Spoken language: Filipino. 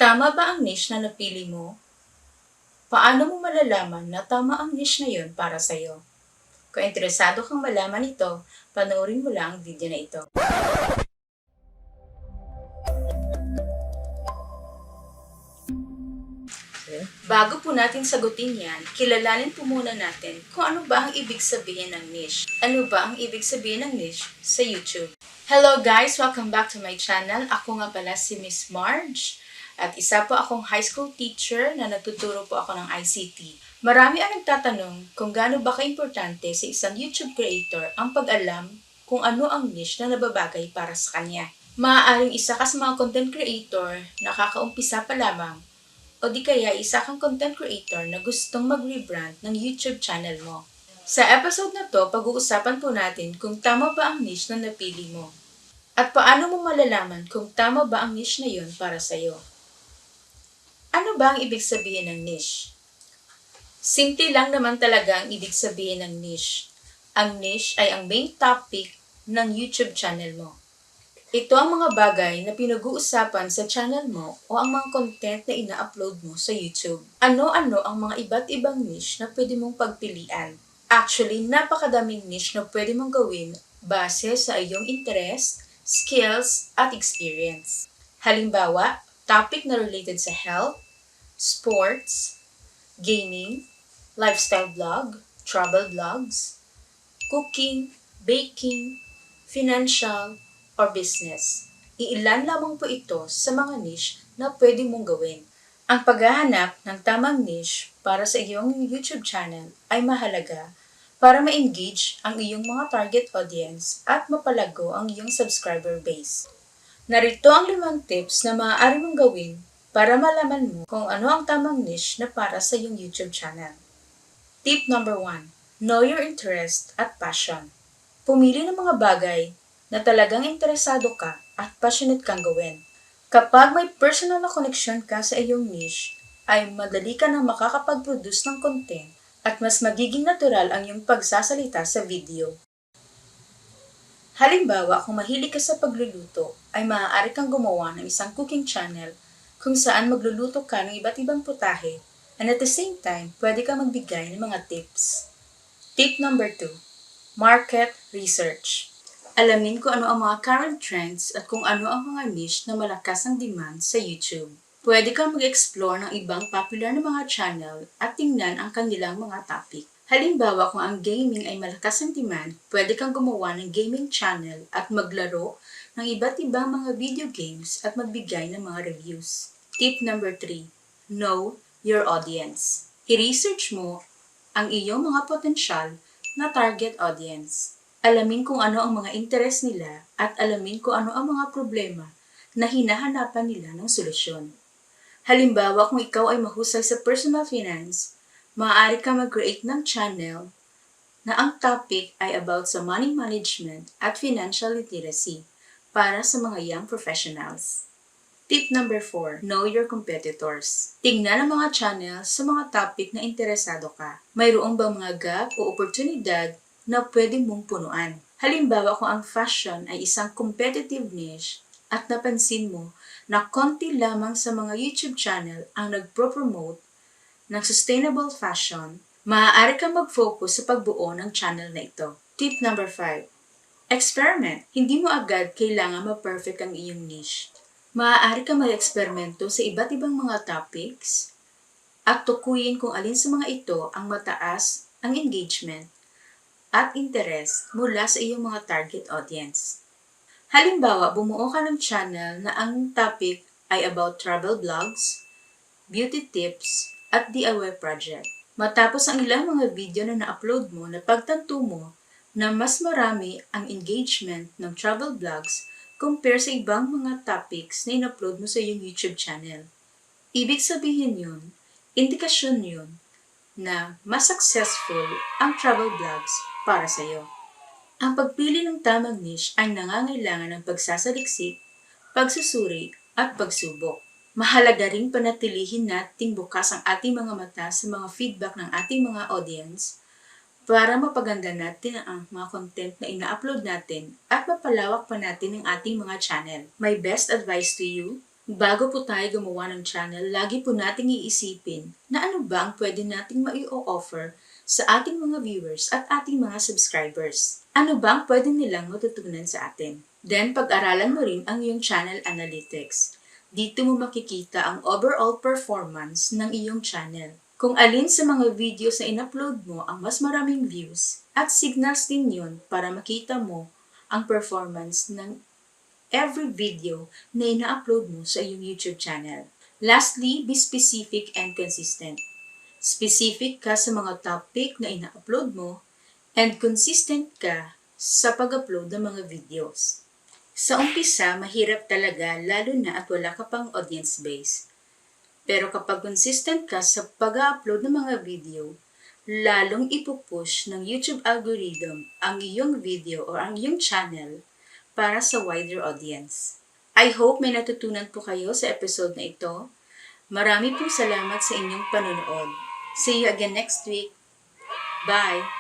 Tama ba ang niche na napili mo? Paano mo malalaman na tama ang niche na yun para sa'yo? Kung interesado kang malaman ito, panoorin mo lang ang video na ito. Bago po natin sagutin yan, kilalanin po muna natin kung ano ba ang ibig sabihin ng niche. Ano ba ang ibig sabihin ng niche sa YouTube? Hello guys! Welcome back to my channel. Ako nga pala si Miss Marge. At isa po akong high school teacher na nagtuturo po ako ng ICT. Marami ang nagtatanong kung gaano ba kaimportante sa isang YouTube creator ang pag-alam kung ano ang niche na nababagay para sa kanya. Maaaring isa ka sa mga content creator na kakaumpisa pa lamang o di kaya isa kang content creator na gustong mag-rebrand ng YouTube channel mo. Sa episode na to, pag-uusapan po natin kung tama ba ang niche na napili mo. At paano mo malalaman kung tama ba ang niche na yun para sa'yo. Ano ba ang ibig sabihin ng niche? Simple lang naman talaga ang ibig sabihin ng niche. Ang niche ay ang main topic ng YouTube channel mo. Ito ang mga bagay na pinag-uusapan sa channel mo o ang mga content na ina-upload mo sa YouTube. Ano-ano ang mga iba't ibang niche na pwede mong pagpilian. Actually, napakadaming niche na pwede mong gawin base sa iyong interest, skills, at experience. Halimbawa, topic na related sa health, sports, gaming, lifestyle vlog, travel vlogs, cooking, baking, financial, or business. Iilan lamang po ito sa mga niche na pwede mong gawin. Ang paghahanap ng tamang niche para sa iyong YouTube channel ay mahalaga para ma-engage ang iyong mga target audience at mapalago ang iyong subscriber base. Narito ang 5 tips na maaari mong gawin para malaman mo kung ano ang tamang niche na para sa iyong YouTube channel. Tip number 1. Know your interest at passion. Pumili ng mga bagay na talagang interesado ka at passionate kang gawin. Kapag may personal na connection ka sa iyong niche, ay madali ka nang makakapag-produce ng content at mas magiging natural ang iyong pagsasalita sa video. Halimbawa, kung mahilig ka sa pagluluto, ay maaari kang gumawa ng isang cooking channel kung saan magluluto ka ng iba't ibang putahe and at the same time, pwede kang magbigay ng mga tips. Tip number 2. Market research. Alamin kung ano ang mga current trends at kung ano ang mga niche na malakas ang demand sa YouTube. Pwede kang mag-explore ng ibang popular na mga channel at tingnan ang kanilang mga topic. Halimbawa, kung ang gaming ay malakas ang demand, pwede kang gumawa ng gaming channel at maglaro ng iba't ibang mga video games at magbigay ng mga reviews. Tip number 3. Know your audience. I-research mo ang iyong mga potensyal na target audience. Alamin kung ano ang mga interes nila at alamin kung ano ang mga problema na hinahanapan nila ng solusyon. Halimbawa, kung ikaw ay mahusay sa personal finance, maaari ka mag-create ng channel na ang topic ay about sa money management at financial literacy para sa mga young professionals. Tip number 4. Know your competitors. Tingnan ang mga channel sa mga topic na interesado ka. Mayroong bang mga gap o oportunidad na pwede mong punuan. Halimbawa, kung ang fashion ay isang competitive niche at napansin mo na konti lamang sa mga YouTube channel ang nagpro-promote ng sustainable fashion, maaari kang mag-focus sa pagbuo ng channel na ito. Tip number 5. Experiment. Hindi mo agad kailangan ma-perfect ang iyong niche. Maaari kang mag-eksperimento sa iba't ibang mga topics at tukuyin kung alin sa mga ito ang mataas ang engagement at interest mula sa iyong mga target audience. Halimbawa, bumuo ka ng channel na ang topic ay about travel vlogs, beauty tips, at DIY project. Matapos ang ilang mga video na na-upload mo, napagtanto mo na mas marami ang engagement ng travel vlogs compare sa ibang mga topics na in-upload mo sa iyong YouTube channel. Ibig sabihin yun, indikasyon yun, na mas successful ang travel vlogs para sa iyo. Ang pagpili ng tamang niche ay nangangailangan ng pagsasaliksik, pagsusuri, at pagsubok. Mahalaga ring panatilihin nating bukas ang ating mga mata sa mga feedback ng ating mga audience para mapaganda natin ang mga content na ina-upload natin at mapalawak pa natin ang ating mga channel. My best advice to you, Bago po tayo gumawa ng channel, lagi po nating iisipin na ano ba ang pwede nating mai-offer sa ating mga viewers at ating mga subscribers. Ano ba ang pwede nilang matutunan sa atin? Then, pag-aralan mo rin ang iyong channel analytics. Dito mo makikita ang overall performance ng iyong channel. Kung alin sa mga videos na in-upload mo ang mas maraming views, at signals din yun para makita mo ang performance ng every video na ina-upload mo sa iyong YouTube channel. Lastly, be specific and consistent. Specific ka sa mga topic na ina-upload mo and consistent ka sa pag-upload ng mga videos. Sa umpisa, mahirap talaga lalo na at wala ka pang audience base. Pero kapag consistent ka sa pag-upload ng mga video, lalong ipupush ng YouTube algorithm ang iyong video o ang iyong channel para sa wider audience. I hope may natutunan po kayo sa episode na ito. Marami pong salamat sa inyong panonood. See you again next week. Bye!